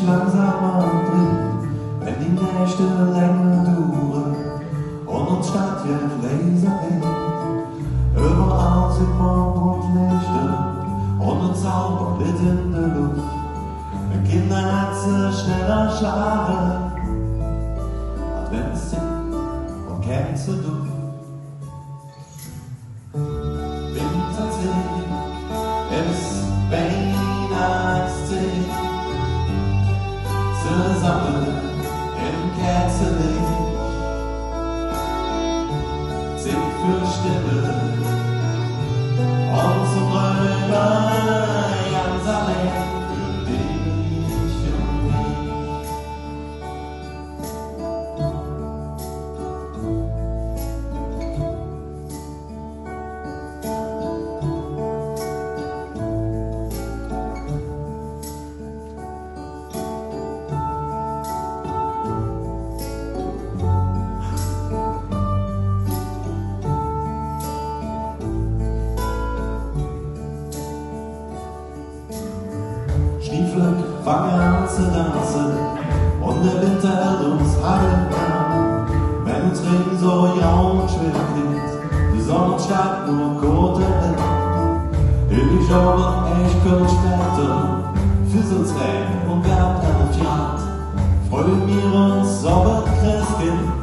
sich langsamer dreht, wenn die Nächte länger dauern und uns Stadt wird leiser wird. Überall sind Mond und Lichter und ein Zauber mit in der Luft. Ein Kinderherzen schneller schlagen, Adventszeit und Kerzenduft. Winterzeit ist Weihnachtszeit, zusammen im Kerzenlicht. Zeit für Stille und zum Römer ganz allein für dich und mich. Stiefel fangen an zu tanzen und der Winter hält uns alle an. Wenn uns Regen so jaun schwer geht, die Sonne steigt nur kurz erhält. Ich glaube, ich könnte später für uns Regen und gab 11 Grad. Freuen wir uns auf ein Christkind.